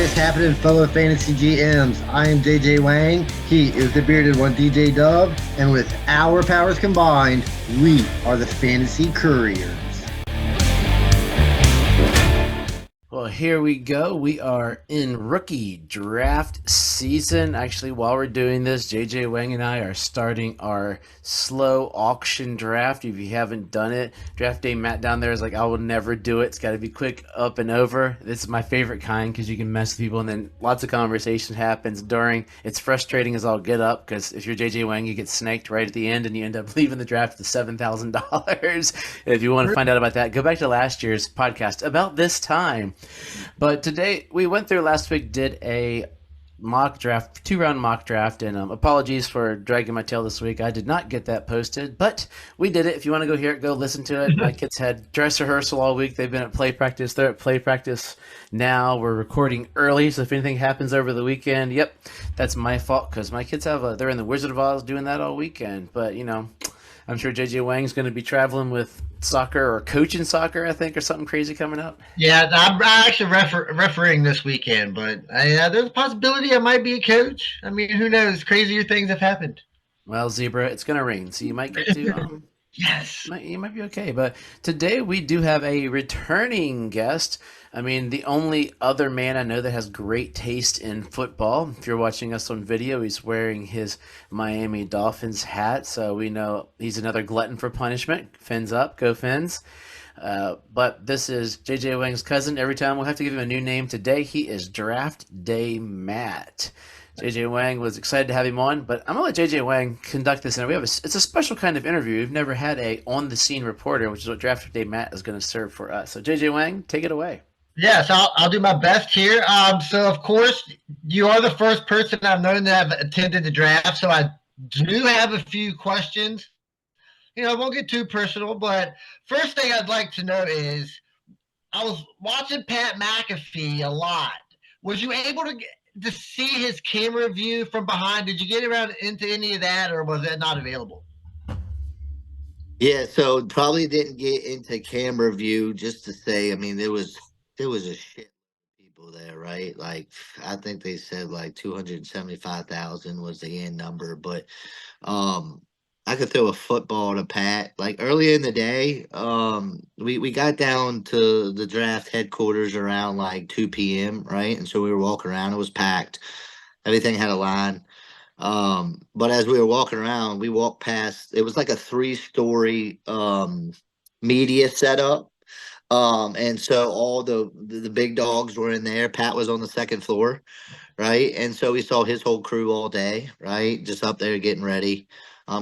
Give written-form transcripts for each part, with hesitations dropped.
is happening, fellow fantasy GMs? I am JJ Wang. He is the bearded one, DJ Dub. And with our powers combined, we are the Fantasy Couriers. Well, here we go. We are in rookie draft season. Actually, while we're doing this, JJ Wang and I are starting our slow auction draft. If you haven't done it, draft day Matt down there is like, I will never do it. It's got to be quick, up and over. This is my favorite kind because you can mess with people and then lots of conversation happens during. It's frustrating as all get up because if you're JJ Wang, you get snaked right at the end and you end up leaving the draft with $7,000. If you want to find out about that, go back to last year's podcast about this time. But today, we went through last week, did a mock draft, 2-round mock draft, and apologies for dragging my tail this week. I did not get that posted, but we did it. If you want to go hear it, go listen to it. My kids had dress rehearsal all week. They've been at play practice. They're at play practice now. We're recording early, so if anything happens over the weekend, yep, that's my fault because my kids they're in the Wizard of Oz doing that all weekend. But, I'm sure JJ Wang's going to be traveling with soccer or coaching soccer, I think, or something crazy coming up. Yeah, I'm actually refereeing this weekend, but there's a possibility I might be a coach. I mean, who knows? Crazier things have happened. Well, Zebra, it's going to rain, so you might get to yes. You might be okay. But today we do have a returning guest. I mean, the only other man I know that has great taste in football. If you're watching us on video, he's wearing his Miami Dolphins hat, so we know he's another glutton for punishment. Fins up, go Fins. But this is JJ Wang's cousin. Every time we'll have to give him a new name. Today he is Draft Day Matt. JJ Wang was excited to have him on, but I'm gonna let JJ Wang conduct this interview. It's a special kind of interview. We've never had a on-the-scene reporter, which is what Draft Day Matt is going to serve for us. So JJ Wang, take it away. Yes, I'll do my best here. So of course you are the first person I've known to have attended the draft. So I do have a few questions. I won't get too personal, but first thing I'd like to know is I was watching Pat McAfee a lot. Was you able to see his camera view from behind? Did you get around into any of that, or was that not available? Yeah, so probably didn't get into camera view. Just to say, I mean, there was a shit of people there, right? Like, I think they said like 275,000 was the end number, but I could throw a football to Pat. Like early in the day, we got down to the draft headquarters around like 2 p.m., right? And so we were walking around. It was packed. Everything had a line. But as we were walking around, we walked past, it was like a 3-story media setup. And so all the big dogs were in there. Pat was on the second floor, right? And so we saw his whole crew all day, right? Just up there getting ready.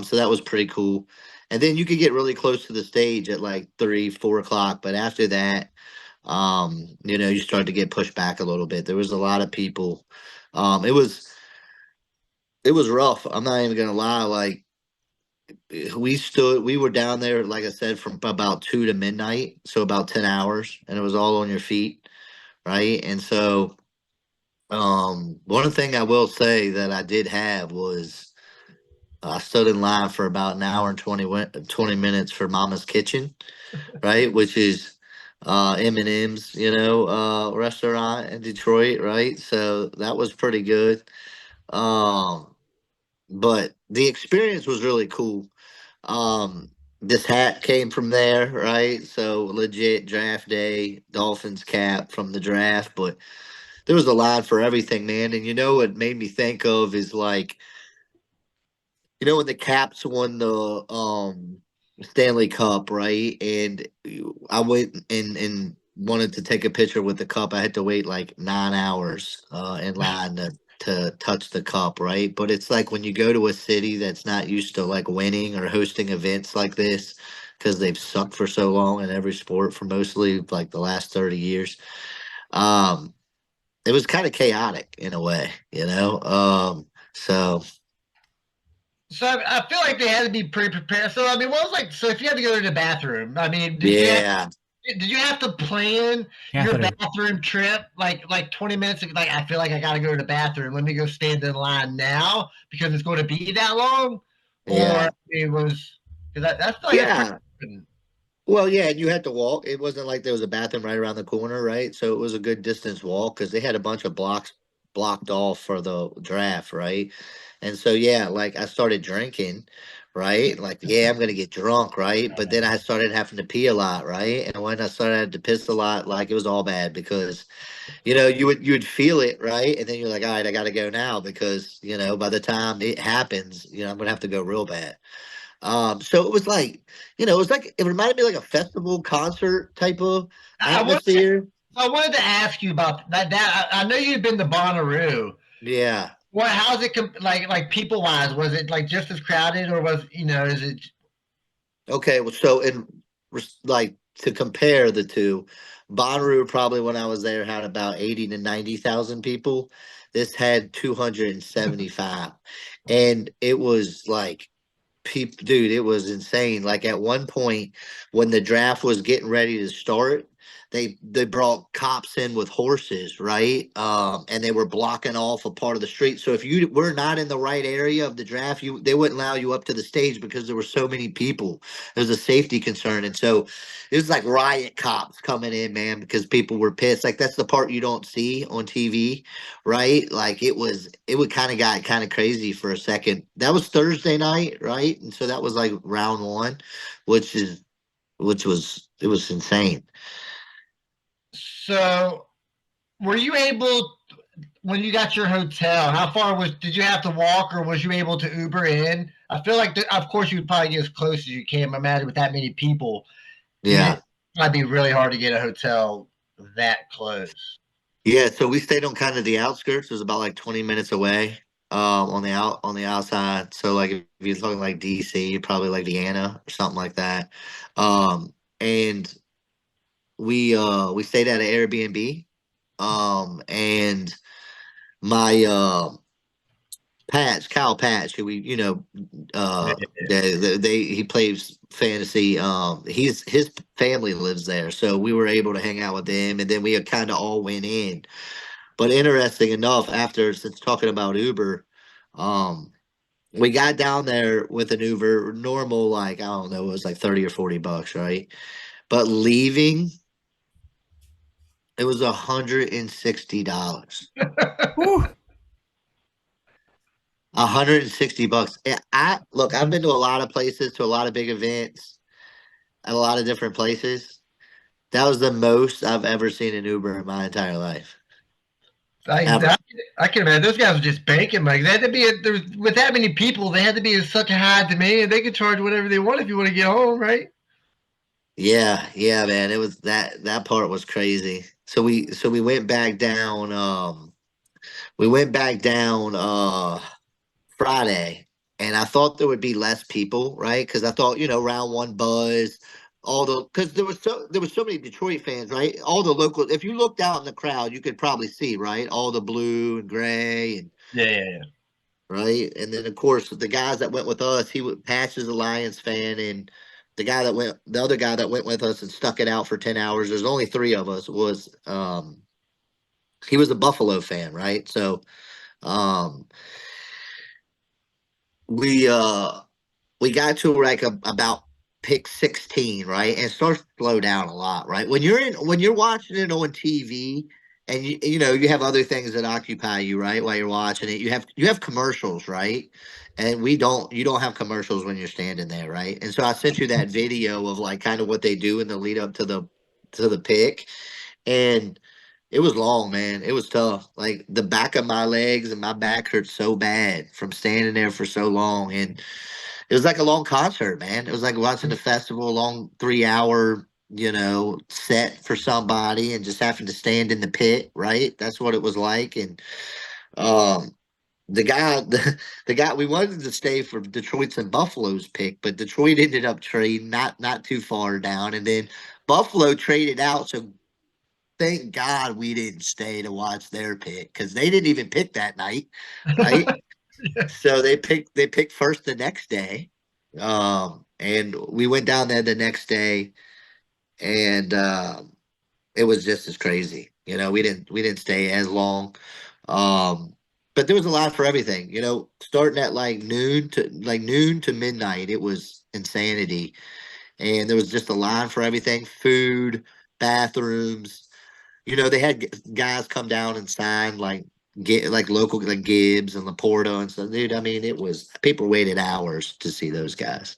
So that was pretty cool. And then you could get really close to the stage at like 3-4 o'clock. But after that, you start to get pushed back a little bit. There was a lot of people. It was rough. I'm not even gonna lie. Like we were down there, like I said, from about 2 to midnight, so about 10 hours, and it was all on your feet, right? And so, one thing I will say that I did have was I stood in line for about an hour and 20 minutes for Mama's Kitchen, right? Which is M&M's, restaurant in Detroit, right? So that was pretty good. But the experience was really cool. This hat came from there, right? So legit draft day, Dolphins cap from the draft, but there was a line for everything, man. And what made me think of is like, when the Caps won the Stanley Cup, right? And I went and wanted to take a picture with the cup. I had to wait like 9 hours in line to touch the cup, right? But it's like when you go to a city that's not used to like winning or hosting events like this because they've sucked for so long in every sport for mostly like the last 30 years. It was kind of chaotic in a way, so I feel like they had to be pretty prepared. So I mean, what was like? So if you had to go to the bathroom, I mean, did you have to plan your bathroom trip like 20 minutes? Like, I feel like I got to go to the bathroom. Let me go stand in line now because it's going to be that long. Yeah. Or it was because I feel like Well, yeah, and you had to walk. It wasn't like there was a bathroom right around the corner, right? So it was a good distance walk because they had a bunch of blocks blocked off for the draft, right? And so yeah, like I started drinking, right? Like yeah, I'm gonna get drunk, right? But then I started having to pee a lot, right? And when I started having to piss a lot, like it was all bad because you would feel it, right? And then you're like, all right, I gotta go now because by the time it happens, I'm gonna have to go real bad. So it was like, it was like it reminded me like a festival concert type of I wanted to, atmosphere. I wanted to ask you about that. I know you've been to Bonnaroo. Yeah. What? How's it like people wise? Was it like just as crowded, or was is it? Okay. Well, so like to compare the two, Bonnaroo probably when I was there had about 80 to 90,000 people. This had 275, and it was like people, dude, it was insane. Like at one point when the draft was getting ready to start, they brought cops in with horses, right? And they were blocking off a part of the street. So if you were not in the right area of the draft, they wouldn't allow you up to the stage because there were so many people. It was a safety concern, and so it was like riot cops coming in, man, because people were pissed. Like that's the part you don't see on TV, right? Like it would kind of got kind of crazy for a second. That was Thursday night, right? And so that was like round one, which is which was it was insane. So, were you able when you got your hotel? How far did you have to walk, or was you able to Uber in? I feel like, of course, you'd probably get as close as you can. I imagine with that many people, Yeah. it might be really hard to get a hotel that close. Yeah, so we stayed on kind of the outskirts. It was about like 20 minutes away, on the outside. So like if you're talking like DC, probably like Vienna or something like that. And we stayed at an Airbnb. And my Patch, Kyle Patch, who he plays fantasy. His family lives there, so we were able to hang out with them, and then we kind of all went in. But interesting enough, since talking about Uber, um, we got down there with an Uber, normal, like I don't know, it was like 30 or $40, right? But leaving, it was $160. Whew. $160. I look, I've been to a lot of places, to a lot of big events, at a lot of different places. That was the most I've ever seen an Uber in my entire life. I, Ever. I, I can imagine those guys were just banking. Like they had to be with that many people. They had to be in such a high demand. They could charge whatever they want if you want to get home, right? Yeah, yeah, man. It was that part was crazy. So we went back down. We went back down Friday, and I thought there would be less people, right? Because I thought, round one buzz, because there was so many Detroit fans, right? All the local. If you looked out in the crowd, you could probably see, right, all the blue and gray, and Yeah. right, and then of course the guys that went with us, Patch is a Lions fan, and the other guy that went with us and stuck it out for 10 hours. There's only three of us. He was a Buffalo fan, right? So um, we uh we got to like about pick 16, right? And it starts to slow down a lot, right? When you're watching it on TV, and you have other things that occupy you, right? While you're watching it, you have commercials, right? And you don't have commercials when you're standing there, right? And so I sent you that video of like kind of what they do in the lead up to the pick, and it was long, man. It was tough. Like the back of my legs and my back hurt so bad from standing there for so long, and it was like a long concert, man. It was like watching the festival, a long 3 hour, set for somebody, and just having to stand in the pit, right? That's what it was like. And um, the guy, the guy, we wanted to stay for Detroit's and Buffalo's pick, but Detroit ended up trading not too far down, and then Buffalo traded out. So thank God we didn't stay to watch their pick because they didn't even pick that night, right? So they picked first the next day. And we went down there the next day, and it was just as crazy. We didn't stay as long. Um but there was a lot for everything, starting at like noon to midnight. It was insanity. and there was just a line for everything: food, bathrooms. They had guys come down and sign get like local like Gibbs and Laporta and stuff. Dude, I mean, it was people waited hours to see those guys.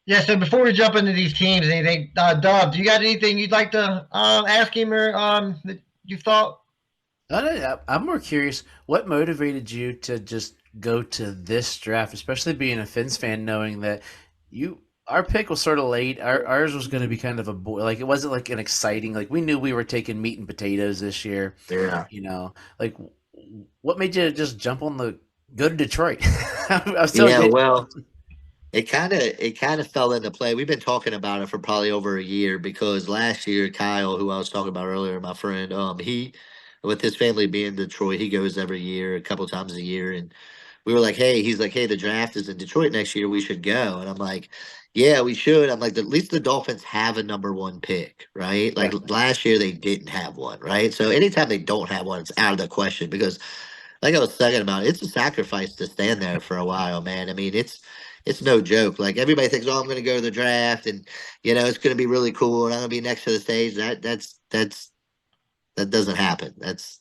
Yeah. So before we jump into these teams, anything, Dub, do you got anything you'd like to ask him or that you thought? I'm more curious. What motivated you to just go to this draft, especially being a Finns fan, knowing that our pick was sort of late. Ours was going to be kind of like it wasn't like an exciting like we knew we were taking meat and potatoes this year. Yeah. Like what made you just jump on the go to Detroit? I was telling Yeah, you, well, it kind of fell into play. We've been talking about it for probably over a year because last year Kyle, who I was talking about earlier, my friend, he with his family being in Detroit, he goes every year, a couple times a year, and we were like, hey, he's like, hey, the draft is in Detroit next year. We should go. And I'm like, yeah, we should. I'm like, at least the Dolphins have a number one pick, right? Like right? last year they didn't have one, right? So anytime they don't have one, it's out of the question because like I was talking about, it's a sacrifice to stand there for a while, man. I mean, it's no joke. Like everybody thinks, oh, I'm going to go to the draft, and it's going to be really cool, and I'm going to be next to the stage. That doesn't happen. That's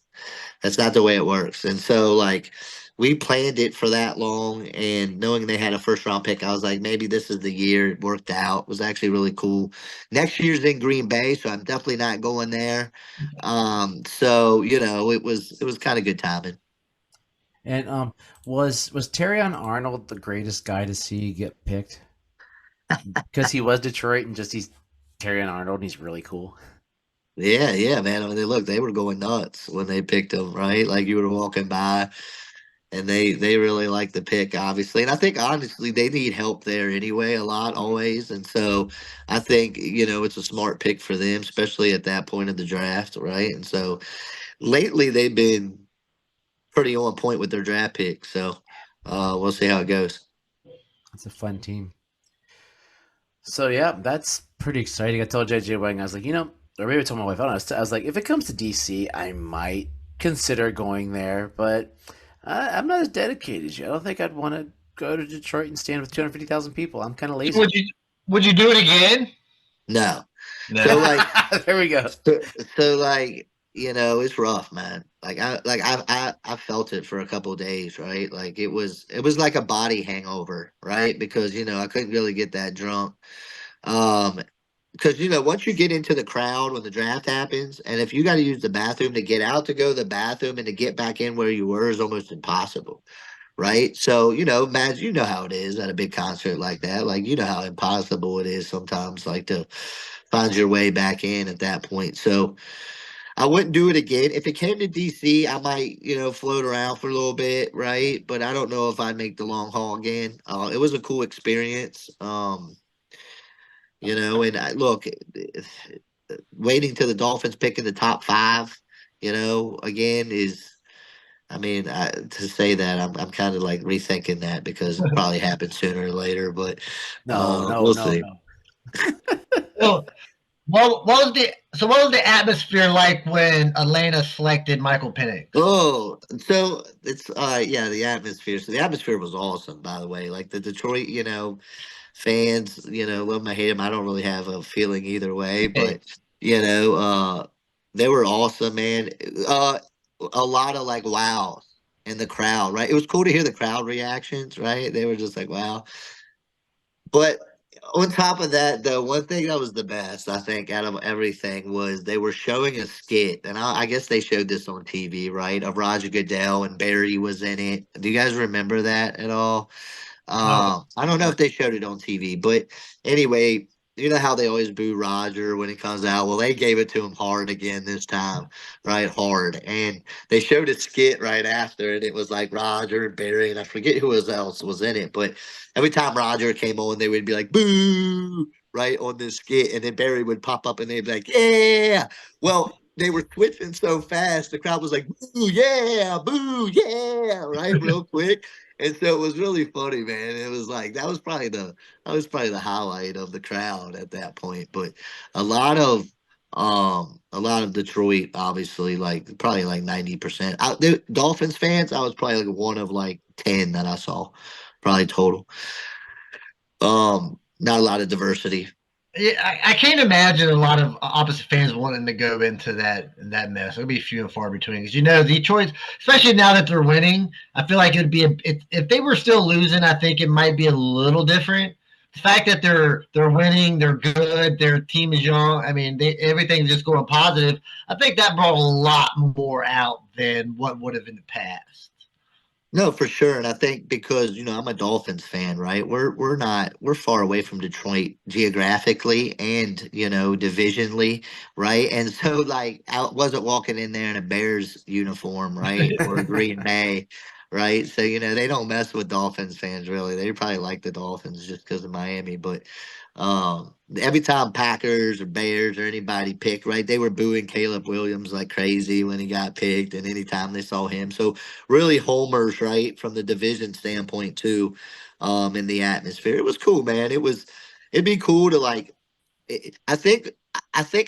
not the way it works. And so, like, we planned it for that long, and knowing they had a first round pick, I was like, maybe this is the year. It worked out. It was actually really cool. Next year's in Green Bay, so I'm definitely not going there. So it was kind of good timing. And was Terrion Arnold the greatest guy to see get picked? Because he was Detroit and just he's Terrion Arnold and he's really cool. Yeah, yeah, man. I mean, they were going nuts when they picked him, right? Like you were walking by, and they really like the pick, obviously. And I think honestly, they need help there anyway, a lot, always. And so I think it's a smart pick for them, especially at that point of the draft, right? And so lately they've been pretty on point with their draft pick. So we'll see how it goes. It's a fun team. So yeah, that's pretty exciting. I told JJ Wang, I was like, or maybe I told my wife, I don't know. I was like, if it comes to DC, I might consider going there, but I'm not as dedicated as you. I don't think I'd want to go to Detroit and stand with 250,000 people. I'm kind of lazy. Would you do it again? No. No. So like there we go. so like it's rough, man. I felt it for a couple of days, right? Like it was like a body hangover, right? Because I couldn't really get that drunk. Um, because once you get into the crowd when the draft happens, and if you got to use the bathroom to get out to go to the bathroom and to get back in where you were is almost impossible, right? So imagine how it is at a big concert like that. Like how impossible it is sometimes, like to find your way back in at that point. So I wouldn't do it again. If it came to DC, I might, float around for a little bit, right? But I don't know if I'd make the long haul again. It was a cool experience. And look, waiting to the Dolphins pick in the top five, again is, I mean, to say that I'm kind of like rethinking that because it probably happened sooner or later, but No, no, we'll no, see. no. So, what was the atmosphere like when Atlanta selected Michael Penix? Oh, so it's yeah, the atmosphere. So the atmosphere was awesome, by the way. Like the Detroit, fans, love them, I hate them. I don't really have a feeling either way, Hey, but they were awesome, man. Uh, a lot of like wow in the crowd, right? It was cool to hear the crowd reactions, right? They were just like wow. But on top of that, the one thing that was the best, I think, out of everything was they were showing a skit, and I guess they showed this on TV, right? Of Roger Goodell and Barry was in it. Do you guys remember that at all? no. I don't know if they showed it on TV, but anyway, you know how they always boo Roger when he comes out. Well, they gave it to him hard again this time, right? Hard, and they showed a skit right after, and it was like Roger and Barry, and I forget who else was in it, but every time Roger came on, they would be like boo, right on this skit, and then Barry would pop up, and they'd be like, yeah. Well, they were switching so fast, the crowd was like, boo, yeah, right, real quick. And so it was really funny, man. It was like that was probably the highlight of the crowd at that point. But a lot of a lot of Detroit, obviously, like probably like 90%. The Dolphins fans, I was probably like one of like 10 that I saw, probably total. Not a lot of diversity. Yeah, I can't imagine a lot of opposite fans wanting to go into that mess. It'll be few and far between because Detroit, especially now that they're winning, I feel like it'd be if they were still losing, I think it might be a little different. The fact that they're winning, they're good, their team is young. I mean, everything's just going positive. I think that brought a lot more out than what would have in the past. No, for sure. And I think because, I'm a Dolphins fan, right? We're far away from Detroit geographically and, divisionally, right? And so like I wasn't walking in there in a Bears uniform, right? Or a Green Bay, right? So, they don't mess with Dolphins fans really. They probably like the Dolphins just because of Miami. But every time Packers or Bears or anybody picked, right, they were booing Caleb Williams like crazy when he got picked and anytime they saw him. So really homers, right, from the division standpoint too, in the atmosphere. It was cool, man. It'd be cool to like I think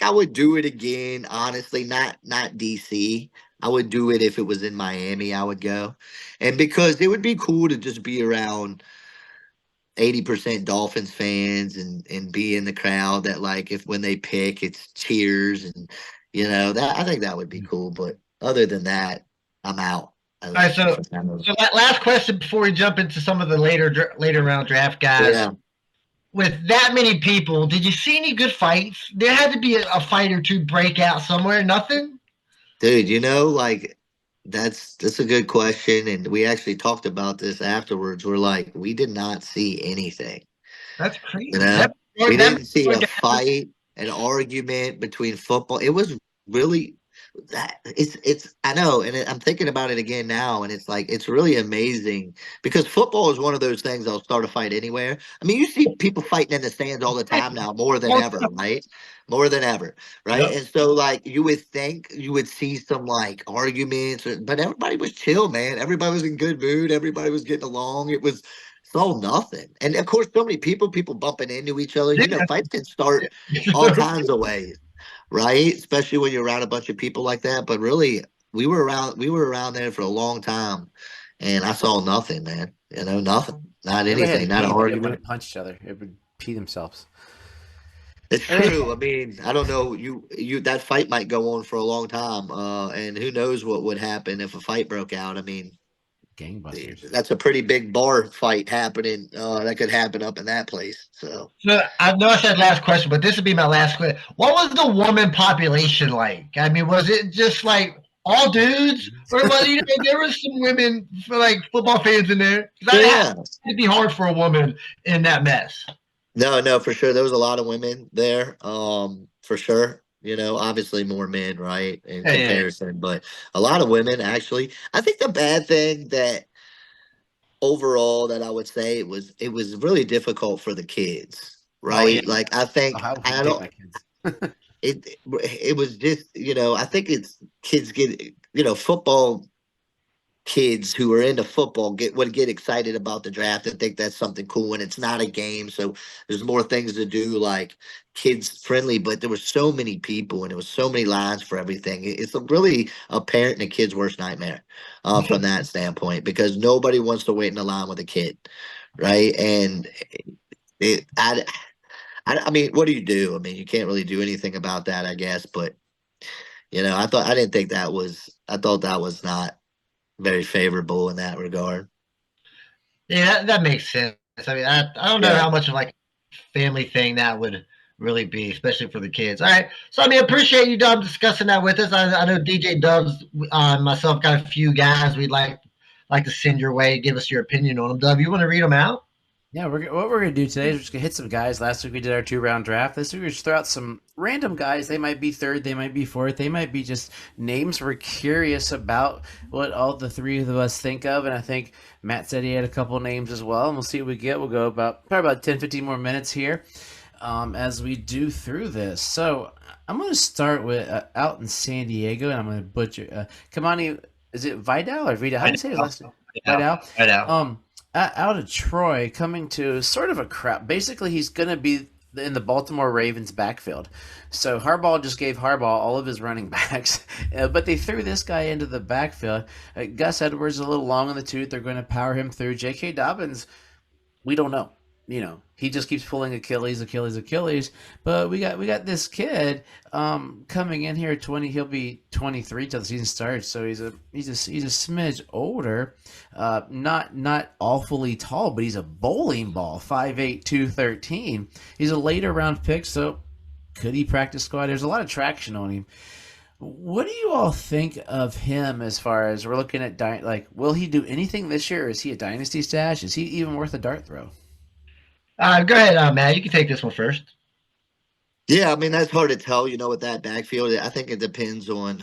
I would do it again, honestly, not DC. I would do it if it was in Miami, I would go. And because it would be cool to just be around 80% Dolphins fans and be in the crowd that like if when they pick it's cheers and that I think that would be cool. But other than that, I'm out. All right, so that last question before we jump into some of the later round draft guys. Yeah. With that many people, did you see any good fights? There had to be a fight or two break out somewhere. Nothing. Dude, like that's a good question, and we actually talked about this afterwards. We're like, we did not see anything. That's You crazy. know, we That didn't see a fight, an argument between football. It was really that it's I know, and I'm thinking about it again now, and it's like it's really amazing because football is one of those things that'll start a fight anywhere. I mean, you see people fighting in the stands all the time now, more than ever, right? More than ever, right? Yep. And so, like, you would think you would see some like arguments, but everybody was chill, man. Everybody was in good mood. Everybody was getting along. It's all nothing. And of course, so many people bumping into each other. Fights can start all kinds of ways, right? Especially when you're around a bunch of people like that. But really, we were around there for a long time, and I saw nothing, man. Nothing, not Everybody had anything, to not an pee. They didn't want argument. to punch each other. They would pee themselves. It's I mean, true. I mean, I don't know. You that fight might go on for a long time, and who knows what would happen if a fight broke out. I mean, gangbusters. that's a pretty big bar fight happening. That could happen up in that place. So So I know I said last question, but this would be my last question. What was the woman population like? I mean, was it just like all dudes, or was there was some women for like football fans in there? yeah, It'd be hard for a woman in that mess. no, no, for sure. There was a lot of women there. For sure. Obviously more men, right, in Yeah, yeah. comparison, but a lot of women actually. I think the bad thing that overall that I would say it was really difficult for the kids, Oh yeah. right? Like I Oh, think I wouldn't I take don't my kids. it was just I think it's kids get football kids who are into football would get excited about the draft and think that's something cool and it's not a game, so there's more things to do like kids friendly, but there were so many people and there was so many lines for everything. It's a really a parent and a kid's worst nightmare from that standpoint because nobody wants to wait in the line with a kid, right? And it I mean, what do you do? I mean, you can't really do anything about that, I guess, but I didn't think I thought that was not very favorable in that regard. Yeah, that makes sense. I mean, I don't know Yeah. how much of like family thing that would really be, especially for the kids. All right. So, I mean, appreciate you, Dub, discussing that with us. I know DJ Dubs, myself, got a few guys we'd like to send your way. Give us your opinion on them. Dub, you want to read them out? Yeah, what we're gonna do today is we're just gonna hit some guys. Last week we did our 2 round draft. This week we just throw out some random guys. They might be third, they might be fourth, they might be just names we're curious about what all the three of us think of. And I think Matt said he had a couple names as well. And we'll see what we get. We'll go probably about 10, 15 more minutes here as we do through this. So I'm gonna start with out in San Diego, and I'm gonna butcher. Kamani, is it Vidal or Vidal? How do you say his last name? Vidal. Right now. Out of Troy, coming to sort of a crap. Basically, he's going to be in the Baltimore Ravens backfield. So Harbaugh just gave Harbaugh all of his running backs, but they threw this guy into the backfield. Gus Edwards is a little long in the tooth. They're going to power him through. J.K. Dobbins, we don't know. he just keeps pulling Achilles. But we got this kid coming in here 20. He'll be 23 till the season starts. So he's a smidge older. Not awfully tall, but he's a bowling ball. 5'8", 213. He's a later round pick. So could he practice squad? There's a lot of traction on him. What do you all think of him as far as we're looking at will he do anything this year? Or is he a dynasty stash? Is he even worth a dart throw? Go ahead, Matt. You can take this one first. Yeah, I mean that's hard to tell. With that backfield, I think it depends on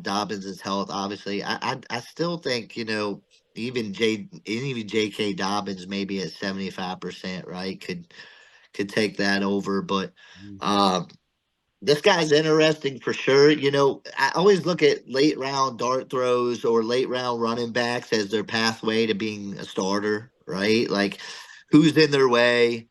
Dobbins' health. Obviously, I still think even J.K. Dobbins maybe at 75%, right? Could take that over, but this guy's interesting for sure. I always look at late round dart throws or late round running backs as their pathway to being a starter, right? Like who's in their way.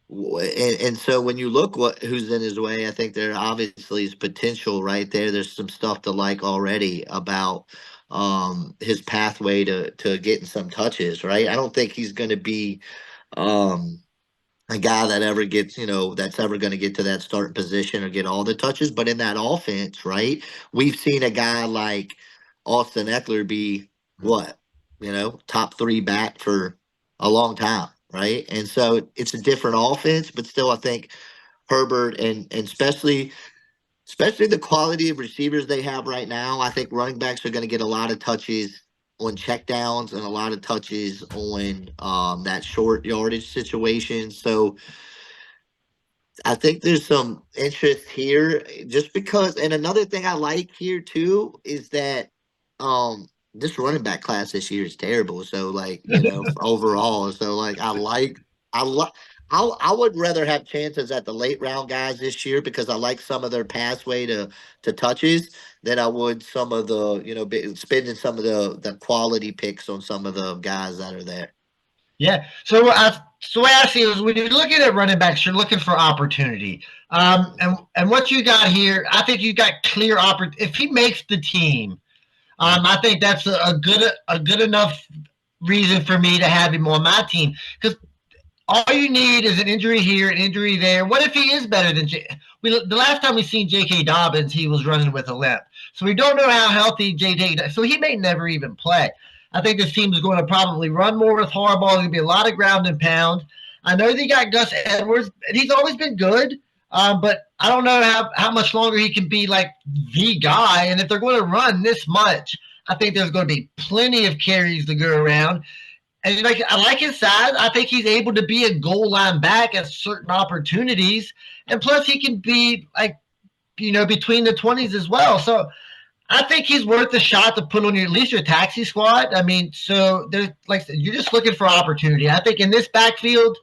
And so when you look who's in his way, I think there obviously is potential right there. There's some stuff to like already about his pathway to getting some touches, right? I don't think he's going to be um, a guy that ever gets, that's ever going to get to that starting position or get all the touches. But in that offense, right, we've seen a guy like Austin Eckler be what, top 3 back for a long time, right? And so it's a different offense, but still, I think Herbert and especially the quality of receivers they have right now, I think running backs are going to get a lot of touches on checkdowns and a lot of touches on that short yardage situation. So I think there's some interest here just because. And another thing I like here too is that this running back class this year is terrible. So overall, so I like. I would rather have chances at the late round guys this year because I like some of their pathway to touches than I would some of the spending some of the quality picks on some of the guys that are there. Yeah. So the way I see it is when you're looking at running backs, you're looking for opportunity. And what you got here, I think you got clear opportunity. If he makes the team, I think that's a good enough reason for me to have him on my team because all you need is an injury here, an injury there. What if he is better than the last time we seen J.K. Dobbins, he was running with a limp. So we don't know how healthy J.K. So he may never even play. I think this team is going to probably run more with Harbaugh. There's going to be a lot of ground and pound. I know they got Gus Edwards, and he's always been good, but I don't know how much longer he can be like the guy. And if they're going to run this much, I think there's going to be plenty of carries to go around. And I like his size. I think he's able to be a goal line back at certain opportunities. And plus he can be between the 20s as well. So I think he's worth a shot to put on at least your taxi squad. I mean, so there's you're just looking for opportunity. I think in this backfield,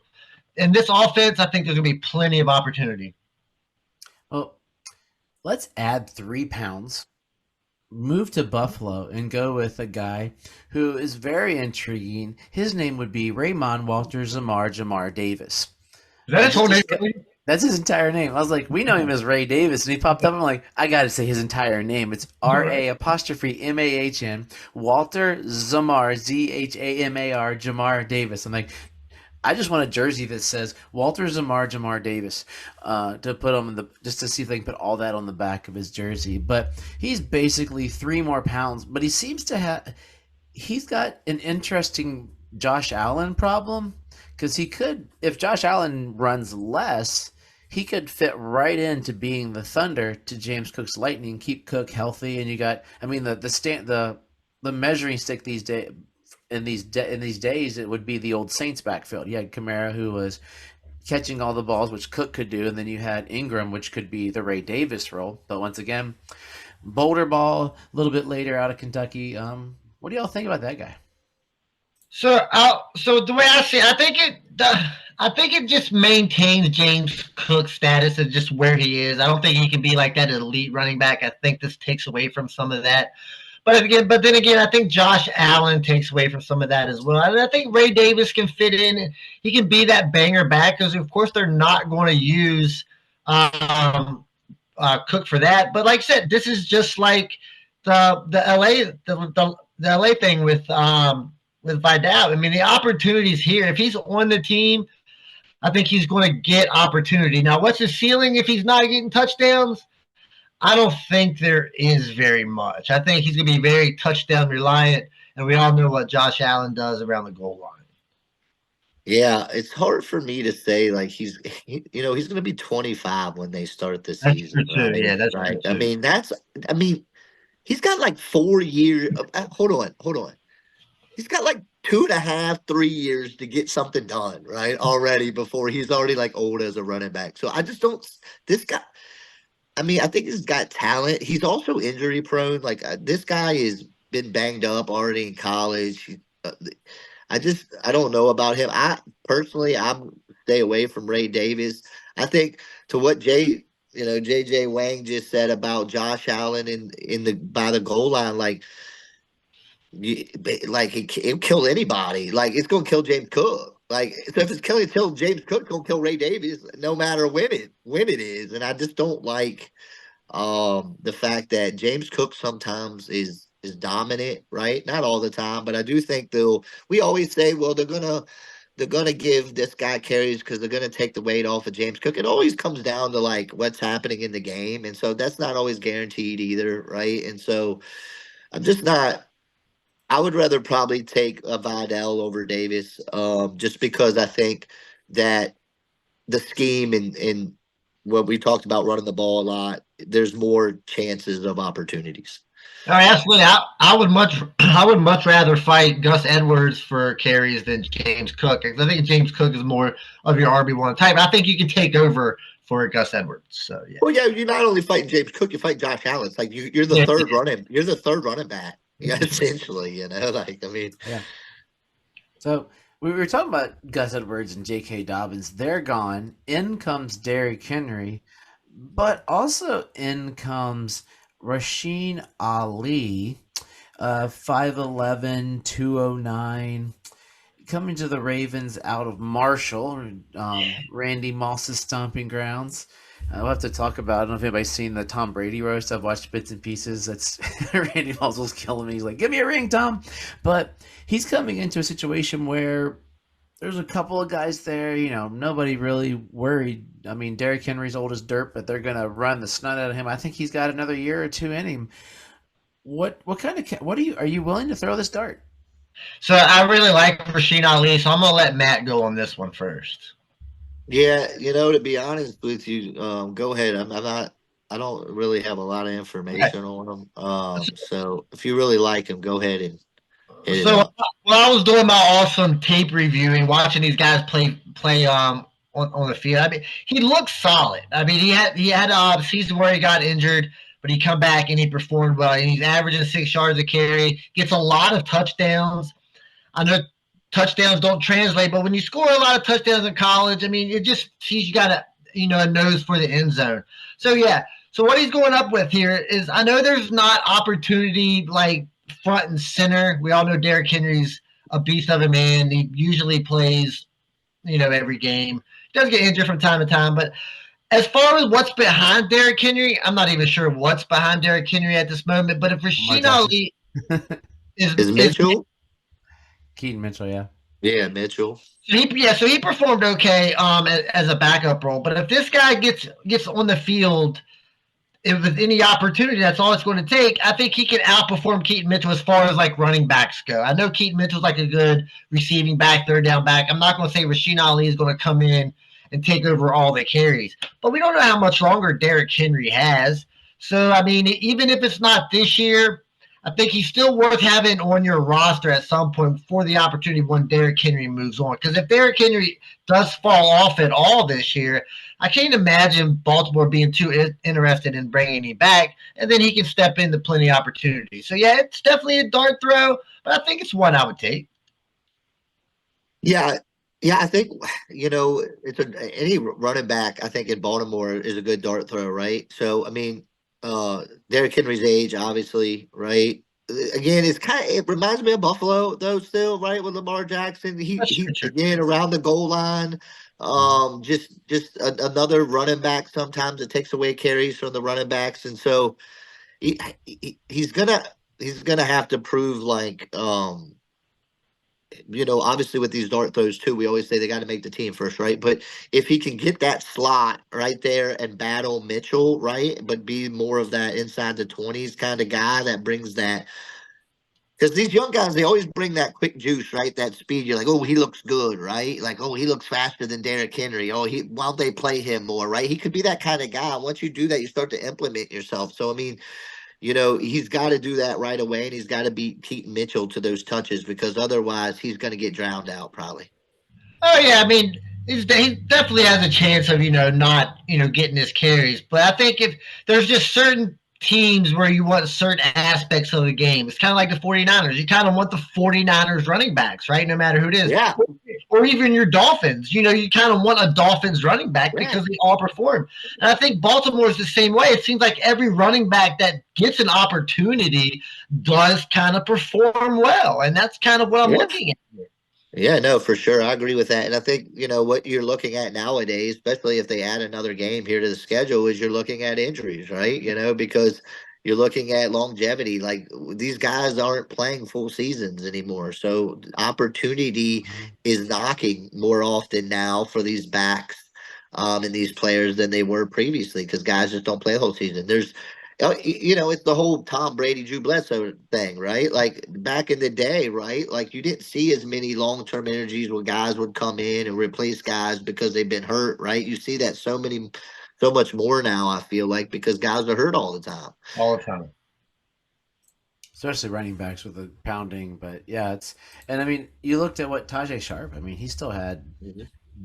in this offense, I think there's gonna be plenty of opportunity. Well, let's add 3 pounds. Move to Buffalo and go with a guy who is very intriguing. His name would be Raymond Walter Jamar Davis. Is that his whole name? That's his entire name. I was like, we know him as Ray Davis, and he popped up. I'm like, I got to say his entire name. It's RA''MAHN Walter Zamar ZHAMAR Jamar Davis. I'm like, I just want a jersey that says Walter Jamar Davis to put him just to see if they can put all that on the back of his jersey. But he's basically 3 more pounds. But he seems to he's got an interesting Josh Allen problem because he could, if Josh Allen runs less, he could fit right into being the Thunder to James Cook's Lightning, keep Cook healthy, and you got, I mean, the measuring stick these days. In these days, it would be the old Saints backfield. You had Kamara, who was catching all the balls, which Cook could do, and then you had Ingram, which could be the Ray Davis role. But once again, Boulder Ball, a little bit later out of Kentucky. What do y'all think about that guy? So the way I see it, I think it just maintains James Cook's status of just where he is. I don't think he can be like that elite running back. I think this takes away from some of that. But then again, I think Josh Allen takes away from some of that as well. And I think Ray Davis can fit in. He can be that banger back because, of course, they're not going to use Cook for that. But like I said, this is just like the LA thing with Vidal. I mean, the opportunities here. If he's on the team, I think he's going to get opportunity. Now, what's his ceiling if he's not getting touchdowns? I don't think there is very much. I think he's going to be very touchdown reliant, and we all know what Josh Allen does around the goal line. Yeah, it's hard for me to say. Like he's going to be 25 when they start the That's true season, too. right? Yeah, that's true Right. too. I mean, he's got like 4 years. Hold on. He's got like 2.5, 3 years to get something done, right? Already before he's already like old as a running back. So I just don't. This guy. I mean, I think he's got talent. He's also injury prone. Like this guy has been banged up already in college. I don't know about him. I personally, I'm stay away from Ray Davis. I think to what JJ Wang just said about Josh Allen in the by the goal line, like like it'll kill anybody. Like it's gonna kill James Cook. Like so if it's kill James Cook, it's gonna kill Ray Davis, no matter when it is. And I just don't like the fact that James Cook sometimes is dominant, right? Not all the time, but I do think they'll. We always say, well, they're gonna give this guy carries because they're gonna take the weight off of James Cook. It always comes down to like what's happening in the game, and so that's not always guaranteed either, right? And so I'm just not. I would rather probably take a Vidal over Davis, just because I think that the scheme and what we talked about running the ball a lot, there's more chances of opportunities. All right, absolutely. I would much rather fight Gus Edwards for carries than James Cook. 'Cause I think James Cook is more of your RB1 type. I think you can take over for Gus Edwards. So yeah. Well, yeah, you're not only fighting James Cook, you fight Josh Allen. It's like you're the Yeah. third running back. Yeah, essentially, like I mean, Yeah. So we were talking about Gus Edwards and J.K. Dobbins. They're gone. In comes Derrick Henry, but also in comes Rasheen Ali, 5'11", 209, coming to the Ravens out of Marshall, Randy Moss's stomping grounds. We'll have to talk about. I don't know if anybody's seen the Tom Brady roast. I've watched bits and pieces. That's Randy Moss was killing me. He's like, "Give me a ring, Tom," but he's coming into a situation where there's a couple of guys there. Nobody really worried. I mean, Derrick Henry's old as dirt, but they're gonna run the snot out of him. I think he's got another year or two in him. What kind of what are you willing to throw this dart? So I really like Rasheen Ali, so I'm gonna let Matt go on this one first. yeah, to be honest with you, go ahead. I'm not. I don't really have a lot of Okay. information on him. So if you really like him, go ahead and hit it So up. while I was doing my awesome tape reviewing, watching these guys play on the field, I mean he looked solid. I mean he had a season where he got injured, but he come back and he performed well. And he's averaging 6 yards a carry, gets a lot of touchdowns. I know touchdowns don't translate, but when you score a lot of touchdowns in college, I mean it just he's got a nose for the end zone. So yeah. So what he's going up with here is I know there's not opportunity like front and center. We all know Derrick Henry's a beast of a man. He usually plays, every game. He does get injured from time to time, but as far as what's behind Derrick Henry, I'm not even sure what's behind Derrick Henry at this moment. But if Lamar Rasheen Jackson. Ali Is is Mitchell? Keaton Mitchell, yeah. Yeah, Mitchell. so he performed okay as a backup role. But if this guy gets on the field if with any opportunity, that's all it's going to take. I think he can outperform Keaton Mitchell as far as like running backs go. I know Keaton Mitchell's like a good receiving back, third down back. I'm not going to say Rasheen Ali is going to come in and take over all the carries, but we don't know how much longer Derrick Henry has. So, I mean, even if it's not this year, I think he's still worth having on your roster at some point for the opportunity when Derrick Henry moves on. Because if Derrick Henry does fall off at all this year, I can't imagine Baltimore being too interested in bringing him back, and then he can step into plenty of opportunities. So, yeah, it's definitely a dart throw, but I think it's one I would take. Yeah, I think it's any running back. I think in Baltimore is a good dart throw, right? So I mean, Derrick Henry's age, obviously, right? Again, it reminds me of Buffalo though, still, right? With Lamar Jackson, That's he true. again around the goal line, just another running back. Sometimes it takes away carries from the running backs, and so he's gonna have to prove like obviously with these dart throws too, we always say they got to make the team first, right? But if he can get that slot right there and battle Mitchell, right, but be more of that inside the 20s kind of guy that brings that. Because these young guys, they always bring that quick juice, right? That speed. You're like, oh, he looks good, right? Like, oh, he looks faster than Derrick Henry. Oh, why don't they play him more, right? He could be that kind of guy. Once you do that, you start to implement yourself. So, I mean, he's got to do that right away, and he's got to beat Keaton Mitchell to those touches because otherwise he's going to get drowned out probably. Oh yeah, I mean, he definitely has a chance of not getting his carries, but I think if there's just certain teams where you want certain aspects of the game, it's kind of like the 49ers. You kind of want the 49ers running backs, right? No matter who it is. Yeah. Or even your Dolphins. You kind of want a Dolphins running back because they all perform. And I think Baltimore is the same way. It seems like every running back that gets an opportunity does kind of perform well. And that's kind of what I'm looking at here. Yeah, no, for sure. I agree with that. And I think, what you're looking at nowadays, especially if they add another game here to the schedule, is you're looking at injuries, right? Because you're looking at longevity. Like these guys aren't playing full seasons anymore. So opportunity is knocking more often now for these backs and these players than they were previously because guys just don't play the whole season. It's the whole Tom Brady, Drew Bledsoe thing, right? Like back in the day, right? Like you didn't see as many long-term energies where guys would come in and replace guys because they've been hurt, right? You see that so much more now, I feel like, because guys are hurt all the time. All the time. Especially running backs with the pounding, but yeah, and I mean, you looked at what Tajay Sharp, I mean, he still had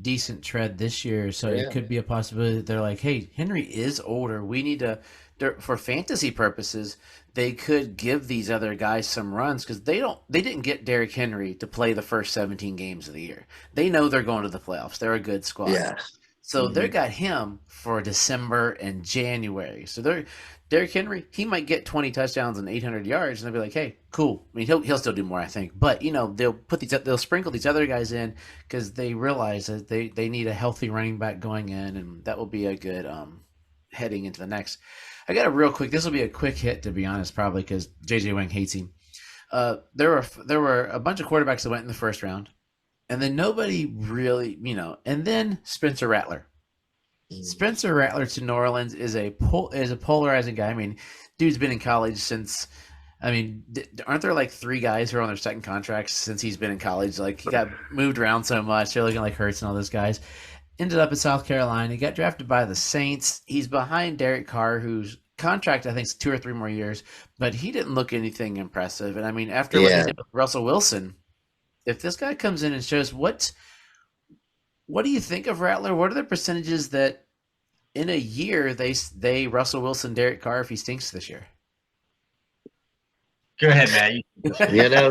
decent tread this year, so it could be a possibility that they're like, hey, Henry is older. We need to, for fantasy purposes, they could give these other guys some runs because they didn't get Derrick Henry to play the first 17 games of the year. They know they're going to the playoffs. They're a good squad. Yeah. So they got him for December and January. So Derrick Henry, he might get 20 touchdowns and 800 yards, and they'll be like, "Hey, cool." I mean, he'll still do more, I think. But they'll sprinkle these other guys in because they realize that they need a healthy running back going in, and that will be a good heading into the next. I got a real quick. This will be a quick hit, to be honest, probably because JJ Wang hates him. There were a bunch of quarterbacks that went in the first round. And then nobody really, and then Spencer Rattler. Spencer Rattler to New Orleans is a polarizing guy. I mean, dude's been in college since. I mean, aren't there like 3 guys who are on their second contracts since he's been in college? Like he got moved around so much. They're looking like Hurts and all those guys. Ended up in South Carolina. He got drafted by the Saints. He's behind Derek Carr, whose contract I think is 2 or 3 more years, but he didn't look anything impressive. And I mean, after what he did with Russell Wilson. If this guy comes in and shows what do you think of Rattler? What are the percentages that in a year they Russell Wilson, Derek Carr if he stinks this year? Go ahead, Matt.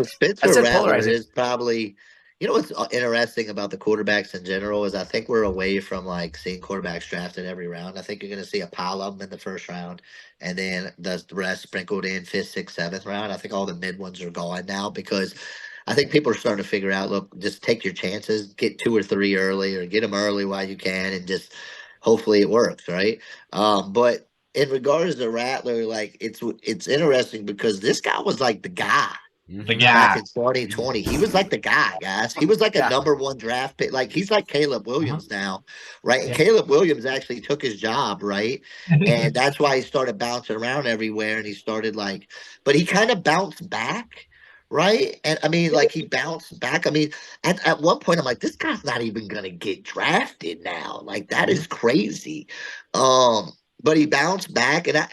Spencer Rattler is probably. What's interesting about the quarterbacks in general is I think we're away from like seeing quarterbacks drafted every round. I think you're going to see a pile of them in the first round, and then the rest sprinkled in 5th, 6th, 7th round. I think all the mid ones are gone now because. I think people are starting to figure out, look, just take your chances, get 2 or 3 early or get them early while you can and just hopefully it works, right? But in regards to Rattler, like it's interesting because this guy was like the guy. The guy. Back in 2020. He was like the guy, guys. He was like a number 1 draft pick. Like he's like Caleb Williams now, right? And Caleb Williams actually took his job, right? And that's why he started bouncing around everywhere and he started but he kind of bounced back. Right. And I mean, like he bounced back. I mean, at one point, I'm like, this guy's not even going to get drafted now. Like, that is crazy. But he bounced back. And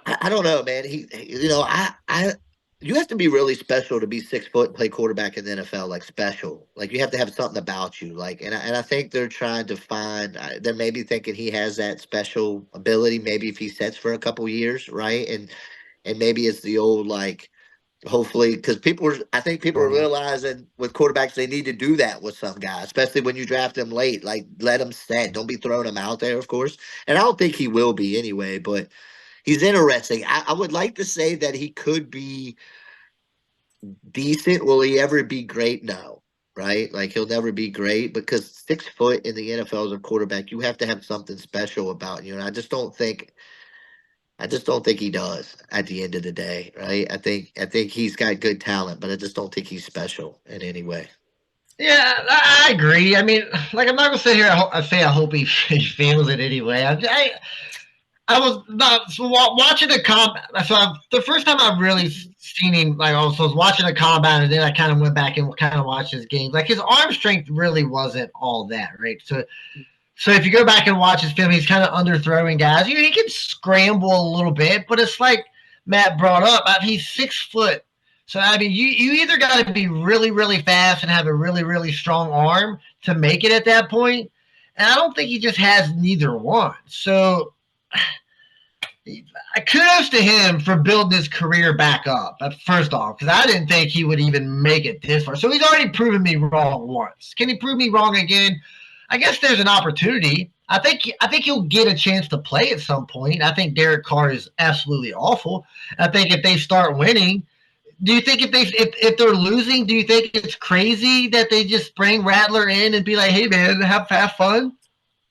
I don't know, man. You have to be really special to be 6 foot and play quarterback in the NFL, like special. Like you have to have something about you. Like, and I think they're trying to find, they're maybe thinking he has that special ability. Maybe if he sets for a couple years. Right. And maybe it's the old, like, hopefully, because I think people are realizing with quarterbacks they need to do that with some guys, especially when you draft them late. Like, let them set. Don't be throwing them out there, of course. And I don't think he will be anyway, but he's interesting. I would like to say that he could be decent. Will he ever be great? No, right? Like, he'll never be great because 6 foot in the NFL as a quarterback, you have to have something special about you. And I just don't think I just don't think he does at the end of the day, right? I think he's got good talent, but I just don't think he's special in any way. Yeah, I agree. I mean, like I'm not gonna sit here and say I hope he feels it anyway. I was not so watching the combat. So the first time I really seen him, like I was watching the combat, and then I kind of went back and kind of watched his games. Like his arm strength really wasn't all that, right? So if you go back and watch his film, he's kind of underthrowing guys. He can scramble a little bit, but it's like Matt brought up. He's 6 foot. So I mean, you either got to be really really fast and have a really really strong arm to make it at that point, and I don't think he just has neither one. So kudos to him for building his career back up. First off, because I didn't think he would even make it this far. So he's already proven me wrong once. Can he prove me wrong again? I guess there's an opportunity. I think he'll get a chance to play at some point. I think Derek Carr is absolutely awful. I think if they start winning, do you think if they're losing, do you think it's crazy that they just bring Rattler in and be like, hey man, have fun?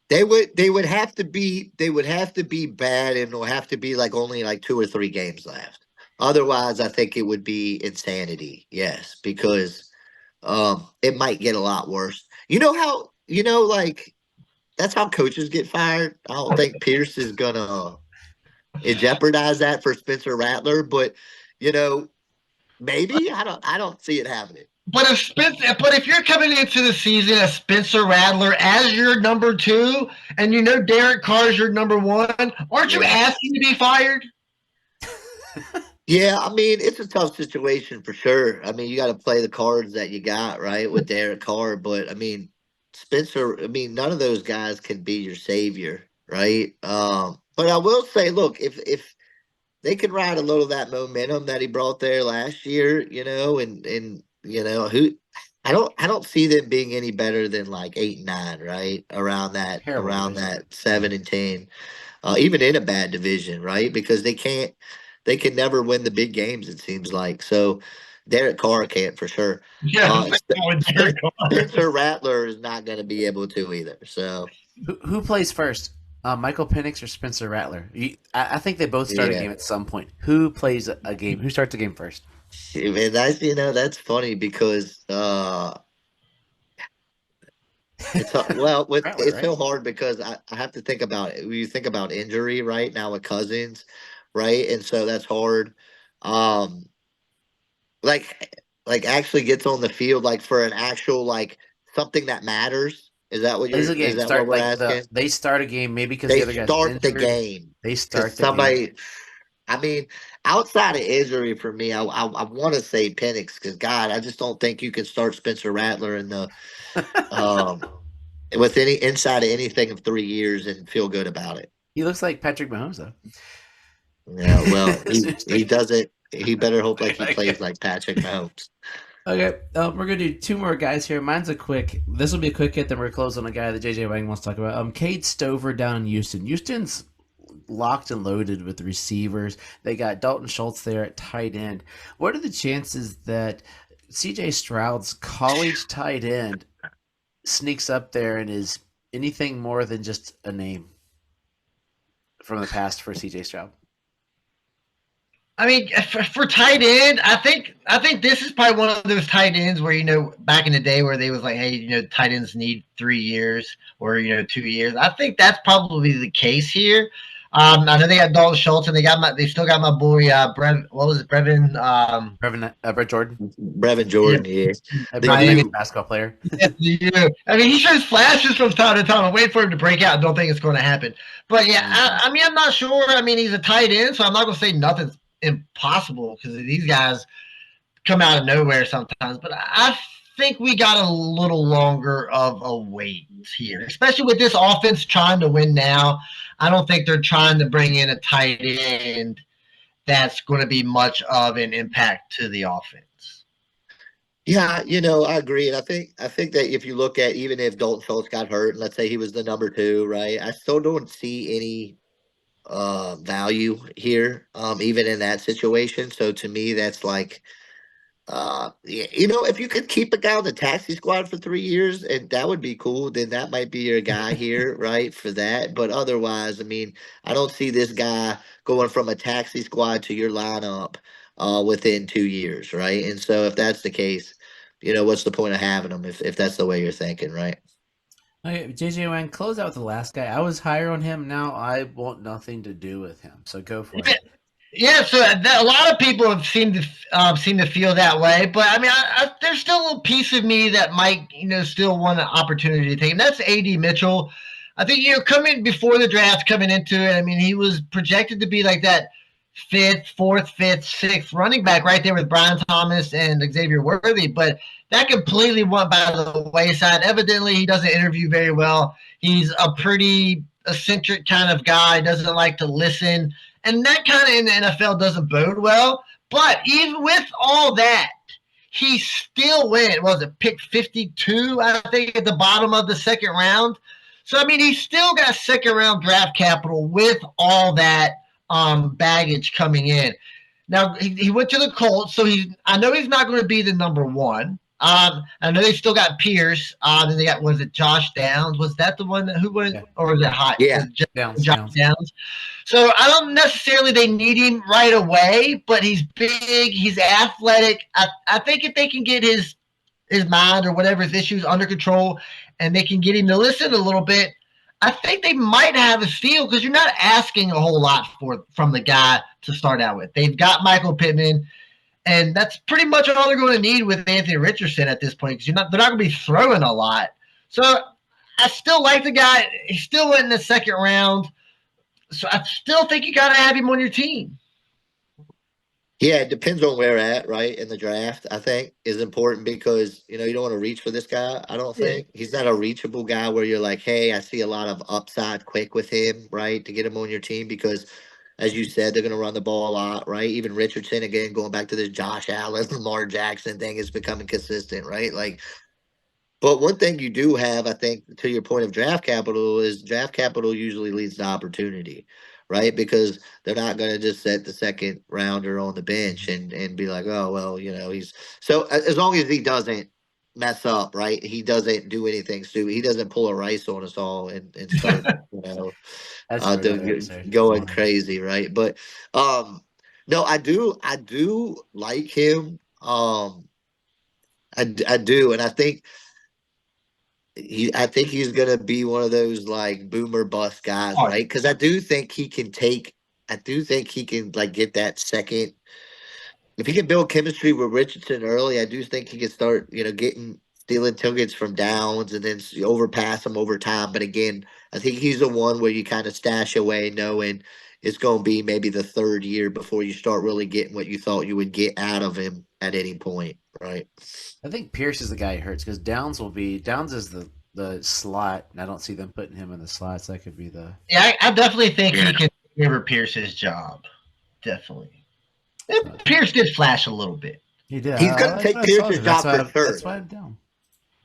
They would have to be bad, and it'll have to be like only like 2 or 3 games left. Otherwise, I think it would be insanity. Yes, because it might get a lot worse. You know how like that's how coaches get fired. I don't think Pierce is gonna jeopardize that for Spencer Rattler, but you know maybe I don't see it happening. But if you're coming into the season as Spencer Rattler as your number 2, and you know Derek Carr is your number 1, aren't you Yeah. asking to be fired? Yeah, I mean, it's a tough situation for sure. I mean, you got to play the cards that you got, right, with Derek Carr. But I mean, Spencer, I mean, none of those guys can be your savior, right? But I will say, look, if they can ride a little of that momentum that he brought there last year, and who I don't see them being any better than like 8 and 9, right? Around that Terrible around division. that 7 and 10, even in a bad division, right? Because they can never win the big games. It seems like so. Derek Carr can't for sure. Yeah, Derek Carr. Spencer Rattler is not going to be able to either. So Who plays first? Michael Penix or Spencer Rattler? I think they both start a yeah, game at some point. Who plays a game? Who starts a game first? and that's funny because Rattler, it's right? so hard because I have to think about it. When you think about injury right now with Cousins, right, and so that's hard. Um, like actually gets on the field like for an actual like something that matters. Plays a Is game. that what Start we're like asking? they start a game maybe because the They other guy's start the injured. game They because start the game. somebody. I mean, outside of injury for me, I want to say Penix because God, I just don't think you can start Spencer Rattler in the um with any inside of anything of 3 years and feel good about it. He looks like Patrick Mahomes though. Yeah, well, he Seriously. doesn't. He better hope like he plays Okay. like Patrick Mahomes. Okay, we're gonna do 2 more guys here. Mine's a quick. This will be a quick hit. Then we're close on a guy that JJ Wang wants to talk about. Cade Stover down in Houston. Houston's locked and loaded with receivers. They got Dalton Schultz there at tight end. What are the chances that CJ Stroud's college tight end sneaks up there and is anything more than just a name from the past for CJ Stroud? I mean, for tight end, I think this is probably one of those tight ends where back in the day where they was like, hey, tight ends need 3 years or 2 years. I think that's probably the case here. I know they got Dalton Schultz and they still got my boy what was it, Brevin? Brett Jordan, Brevin Yeah, Jordan, yeah. a The Miami you, basketball player. yeah. I mean, he shows flashes from time to time. I wait for him to break out. I don't think it's going to happen. But yeah, I mean, I'm not sure. I mean, he's a tight end, so I'm not going to say nothing's impossible because these guys come out of nowhere sometimes. But I think we got a little longer of a wait here, especially with this offense trying to win now. I don't think they're trying to bring in a tight end that's going to be much of an impact to the offense. yeah, I agree, and I think that if you look at even if Dalton Schultz got hurt, and let's say he was the number 2, right? I still don't see any value here, even in that situation. So to me, that's like Yeah, if you could keep a guy on the taxi squad for 3 years, and that would be cool, then that might be your guy here, right? For that. But otherwise, I mean, I don't see this guy going from a taxi squad to your lineup within 2 years, right? And so if that's the case, what's the point of having him if that's the way you're thinking, right? Okay, JJ Wang, close out with the last guy. I was higher on him. Now I want nothing to do with him. So go for it. Yeah, so a lot of people have seem to feel that way, but I mean, there's still a little piece of me that might, still want an opportunity to take him. That's AD Mitchell. I think coming before the draft, coming into it, I mean, he was projected to be like that fourth, fifth, sixth running back right there with Brian Thomas and Xavier Worthy, but that completely went by the wayside. Evidently, he doesn't interview very well. He's a pretty eccentric kind of guy. Doesn't like to listen. And that kind of in the NFL doesn't bode well. But even with all that, he still went. Was it pick 52? I think at the bottom of the second round. So I mean, he still got second round draft capital with all that baggage coming in. Now he went to the Colts, so I know he's not going to be the number one. I know they still got Pierce. Then they got, was it Josh Downs? Was that the one who went, or was it Hot? Yeah, Josh Downs. So I don't necessarily they need him right away, but he's big, he's athletic. I think if they can get his mind or whatever his issues under control, and they can get him to listen a little bit, I think they might have a steal because you're not asking a whole lot from the guy to start out with. They've got Michael Pittman, and that's pretty much all they're going to need with Anthony Richardson at this point because they're not going to be throwing a lot. So I still like the guy. He still went in the second round. So I still think you got to have him on your team. Yeah, it depends on where at, right, in the draft, I think, is important because, you don't want to reach for this guy, I don't think. He's not a reachable guy where you're like, hey, I see a lot of upside quick with him, right, to get him on your team because, as you said, they're going to run the ball a lot, right? Even Richardson, again, going back to this Josh Allen, Lamar Jackson thing is becoming consistent, right? Like, but one thing you do have, I think, to your point of draft capital, is draft capital usually leads to opportunity, right? Because they're not going to just set the second rounder on the bench and be like, oh, well, he's so as long as he doesn't mess up, right? He doesn't do anything stupid. He doesn't pull a rice on us all and start, That's right, going crazy, right? But no, I do like him. I do, and I think he's gonna be one of those like boomer bust guys, right? Because I do think he can like get that second. If he can build chemistry with Richardson early, I do think he can start, getting stealing tickets from downs and then overpass him over time. But again, I think he's the one where you kind of stash away, knowing it's going to be maybe the third year before you start really getting what you thought you would get out of him at any point, right? I think Pierce is the guy who hurts because Downs is the slot, and I don't see them putting him in the slot. So that could be the. Yeah, I definitely think he can give Pierce's job. Definitely. Pierce did flash a little bit. He did. He's going to take Pierce's job for sure. That's why I'm down.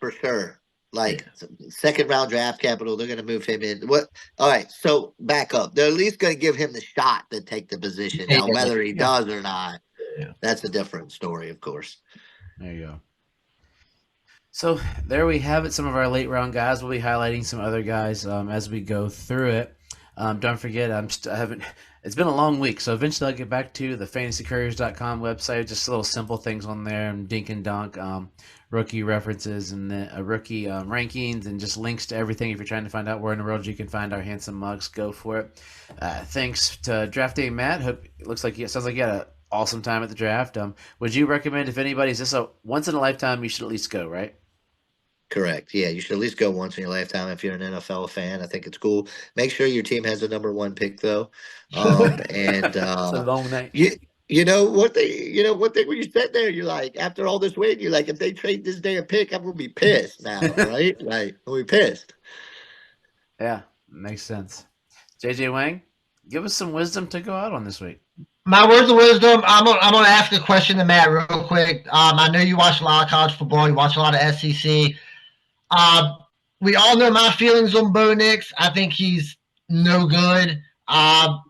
For sure. Like second round draft capital, they're going to move him in. What? All right. So back up. They're at least going to give him the shot to take the position. Now, whether he does or not, that's a different story, of course. There you go. So there we have it. Some of our late round guys. We'll be highlighting some other guys as we go through it. Don't forget, I haven't. It's been a long week, so eventually I'll get back to the fantasycouriers.com website. Just little simple things on there, and dink and dunk, rookie references and rookie rankings, and just links to everything. If you're trying to find out where in the world you can find our handsome mugs, go for it. Thanks to Draft Day Matt. Sounds like you had an awesome time at the draft. Would you recommend, if anybody's just a once in a lifetime, you should at least go, right? Correct. Yeah, you should at least go once in your lifetime if you're an NFL fan. I think it's cool. Make sure your team has a number one pick though. And it's a long night. One thing when you sit there, you're like, after all this win, you're like, if they trade this day a pick, I'm gonna be pissed now, right? Like, I'm gonna be pissed. Yeah, makes sense. JJ Wang, give us some wisdom to go out on this week. My words of wisdom. I'm gonna ask a question to Matt real quick. I know you watch a lot of college football. You watch a lot of SEC. We all know my feelings on Bo Nix. I think he's no good. What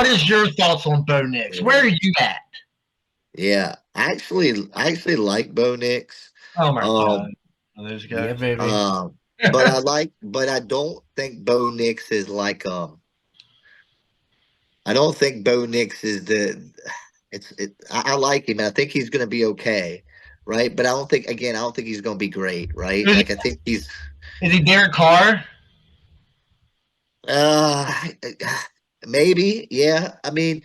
is your thoughts on Bo Nix? Where are you at? Yeah. I actually like Bo Nix. Oh my God. Um, Oh, those Yeah, guys. baby. but I don't think Bo Nix is like I don't think Bo Nix is I like him. I think he's going to be okay, right? But I don't think he's going to be great, right? Is Like I think he's he Derek Carr? uh maybe, yeah. I mean,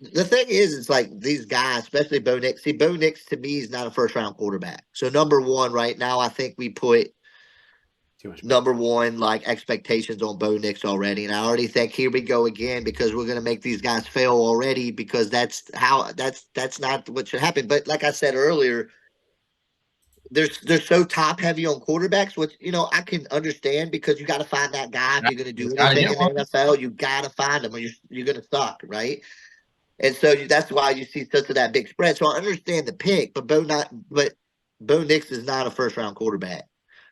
the thing is, it's like these guys, especially Bo Nix. See, Bo Nix to me is not a first round quarterback. So number one, right now, I think we put Too much number one like expectations on Bo Nix already, and I already think here we go again because we're gonna make these guys fail already because that's not what should happen. But like I said earlier, they're so top heavy on quarterbacks, which I can understand because you got to find that guy if you're gonna do Gotta anything get in one. the NFL. You got to find them, or you're gonna suck, right? And so that's why you see such of that big spread. So I understand the pick, but Bo Nix is not a first round quarterback.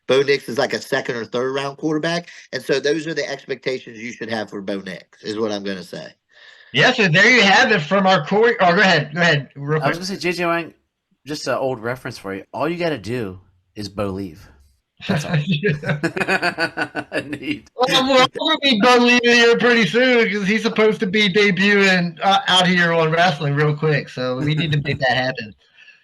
Bo Nix is like a second or third round quarterback, and so those are the expectations you should have for Bo Nix. Is what I'm going to say. Yeah, so there you have it from our Corey. Oh, go ahead, real I was quick. gonna say, JJ Wang, just an old reference for you. All you got to do is believe. That's all. I need. Well, we're going to be done leaving here pretty soon because he's supposed to be debuting out here on wrestling real quick. So we need to make that happen.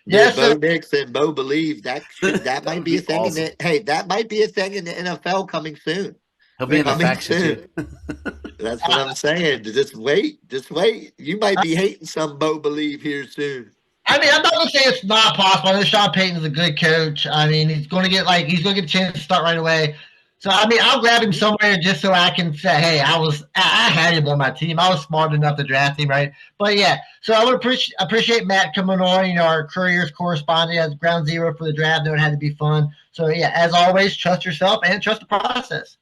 Yeah, Dude, so Bo Nix and Bo Believe that That might would be a be thing in awesome. the hey that might be a thing in the NFL coming soon. He'll be in the Coming faction too. soon. That's what I'm saying. Just wait, just wait. You might be hating some Bo Believe here soon. I mean, I'm not going to say it's not possible. I know Sean Payton's a good coach. I mean, he's going to get a chance to start right away. So I mean, I'll grab him somewhere just so I can say, hey, I had him on my team. I was smart enough to draft him, right? But yeah, so I would appreciate Matt coming on. Our Couriers correspondent as ground zero for the draft. Know it had to be fun. So yeah, as always, trust yourself and trust the process.